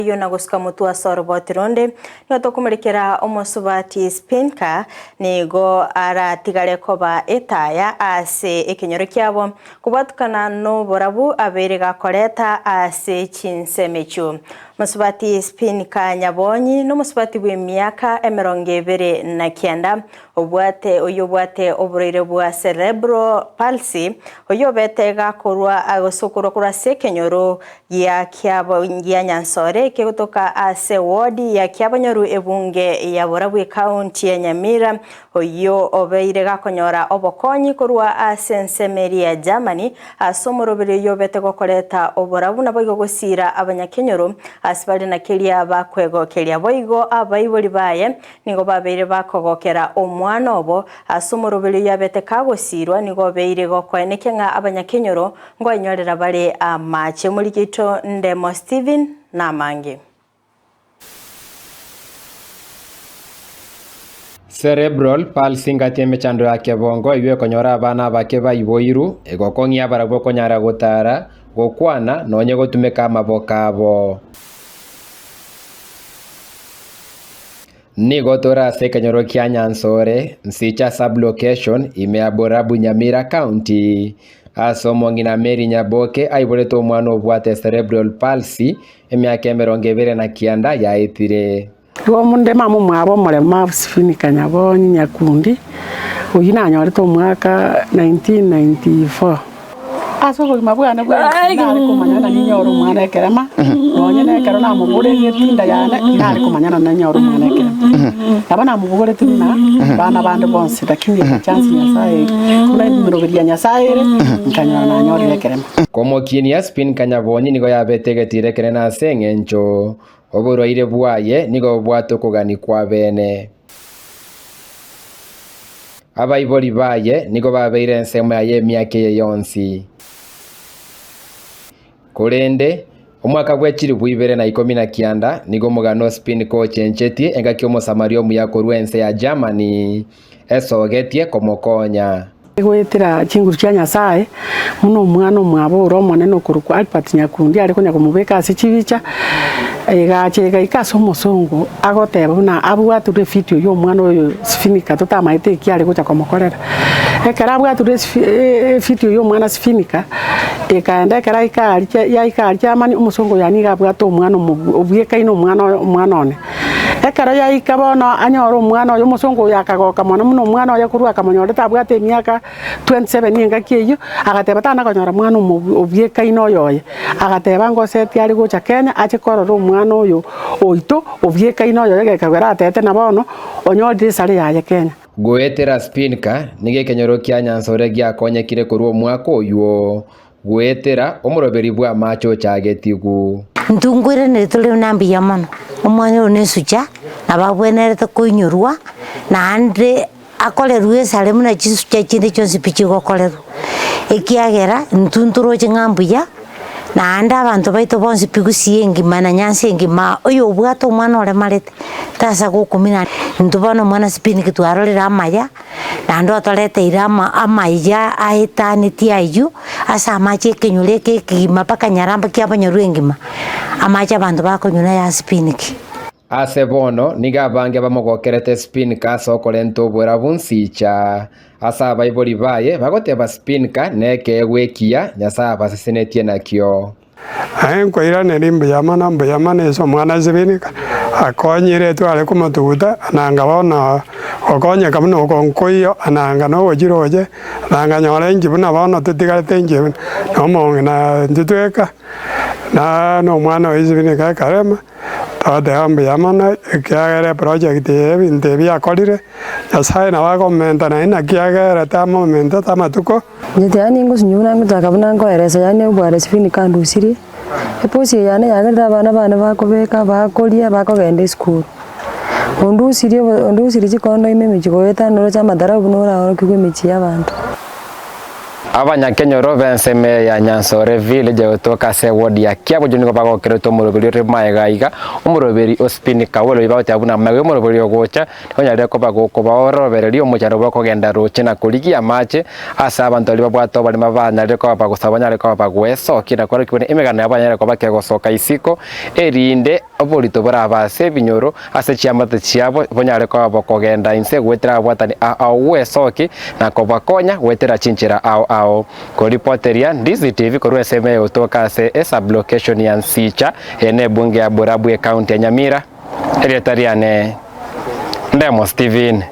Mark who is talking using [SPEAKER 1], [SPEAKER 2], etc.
[SPEAKER 1] Yona gusika mutua soroboti ronde niyo tokumerekera omosubati Spinka nigo aratigare koba etaya ase ekenyoro kyabo kubatukana no borabu abere gakoreta ase chinsemechu musubati Spinka Nyabonyi no musubati bw'emyaka 29 obwate oburire bwa cerebral palsy oyobetega korwa agosokoro kura sekenyoro ya kyabo ya Nyansore kutoka ase wodi ya Kyabonyoru ebunge ya Borabu county ya Nyamira oyo obeire gakonyora obokonyi korwa ase nsemeri ya Germany asomorobere yobete gokoreta oborabu nabo igogosira abanyakenyoro asibali na kelia bakwego kelia boigo abaiboli baye nigo babeire bakogokera omwana obo asomorobere yabete kagosirwa nigo beire gokweneke nga abanyakenyoro ngo inyorera bale amache muri gito Ndemo Steven Namangi.
[SPEAKER 2] Cerebral palsy ngateme chando yake bongo iwe konyora abana bake bayiboiru egokongia baragwo konyara gutara gokwana nonye gotumeka amaboka abo nigo tora sekenyoro kya Nyansore nsicha sublocation ime Borabu Nyamira county asomo ngina Mary Nyaboke aiboleto omwana obwate cerebral palsy emyaka 29 yaitire
[SPEAKER 3] Tuo munde mamu mwabo mulema Spinka Nyabonyi Nyakundi oyina anyorete omwaka 1994 asoko mabwana bwa nari kumanyana ninyoro mwana ekerema nonye nekero na mugure yetinda yana nari kumanyana na nyoro mwana ekerema abana mugure tina bana bande bonse takindi chance Nyasaye kuna miroberia Nyasaye nkanyana na nyoro ekerema
[SPEAKER 2] komo kinia Spinka Nyabonyi nigo yabetegetire kerena sengencho oboroire bwaye nigo bwato kugani kwa bene abaiboli baye nigo babeire nsemo ya emyaka yonsi Kurende omwaka gwekiri bwibere na 19 nigo mugano Spinka ochenchetie engaki omosamario muyakorwa ense ya Germany esogetie komokonya
[SPEAKER 3] gwetira chinguru kya Nyasaye muno mwana mwaboro monene okurukwa Albert Nyakundi ari kunya kumubeka ase chibicha egachega ikaso mosongo agoteba buna abwature video yo mwana oyo Spinka totamaite kiari gocha komokorera ekara abwature video yo mwana Spinka ekaenda ekara ikari amani omosongo yani gabwata omwana obweka ino omwana one ekara ya ikabono anyoro omwana oyo omosongo yakagoka mono muno omwana oyo kurwa kamonyoreta abwate emyaka 27 engakieyo agateba tana konyora mwana obweka ino oyo agateba ngo seti ari gocha Kenya ache korora omwana oyo oito obweka ino oyo gekagera atete nabono onyorire sare yaye Kenya
[SPEAKER 2] gwetera Spinka nige kenyoro kya Nyansore gyakonyekire kurwa omwaka oyo gwetera omuroberi bwa macho chagetigu
[SPEAKER 4] ntungwire netole nambi yamano omwana onesucha nababwenerete kuinyorwa na ande akolerwe sale muna chisucha chinde chonsi pichigo koleru ekiagera ntunturo chingambuya na anda abantu baito bonsi pigusi engima na Nyansi engima oyo obwato omwana ole marete tasa gukumina ntubano mwana Spinka twarorera amaya na ndo atolete irama amaya aitani tiayu asa amache kenyule kekima paka nyaramba Kyabonyoru engima amache abantu bakonyuna ya Spinka
[SPEAKER 2] ase bono niga bange bamogokerete Spinka sokolento bwera bunsicha asa baiboli baye bagoteba Spinka neke gwekia Nyasaye basesenetie nakyo
[SPEAKER 5] nkoira nerimbe yamana eso mwana Spinka akonyire twale kumatuguta nanga bona okonye kamno konkoyo ananga no ojiroje nanga nyore njibuna bona tutigarete njibuna no monge na ntitweka na no mwana Spinka karema tode ambe yamana kiagere project ebinte bia kolire Nyasaye na bakomenta na ina kiagere tamo menta tamatuko
[SPEAKER 6] nyetani ngusinyuna ngutakabuna ngoeresa yani ubware Spinka ndusiri eposi yana yagerera abana bakobeka bakoria bakogenda school ondusiri chikondo imemichikoeta noro cha madarabu nora kigwe michi y'abantu
[SPEAKER 2] abanyakenyoro benseme ya Nyansore village otoka se wodi ya Kyabonyo nigo bagokereto omuroberi maegaiga omuroberi Spinka wolo ibawete abuna magwe omuroberi ogocha konyare ko bagoko baorobereri omucharo bakogenda roche na kurigia mache asa abantu ali babwato bali mabanyare ko bagusabanyare ko bagweso kira kwara kibone emegana yabanyare ko bakegosoka isiko erinde oborito barabase binyoro ase chiamate chiabo bonyare kwa bakogenda inse gwetera bwatani awe soki na kobakonya gwetera chinchira ao koripoteria Ndizi TV korwa seme utoka ase sub location ya Nsicha ene bunge ya Burabwe county ya Nyamira Eretariane Ndemo Steven.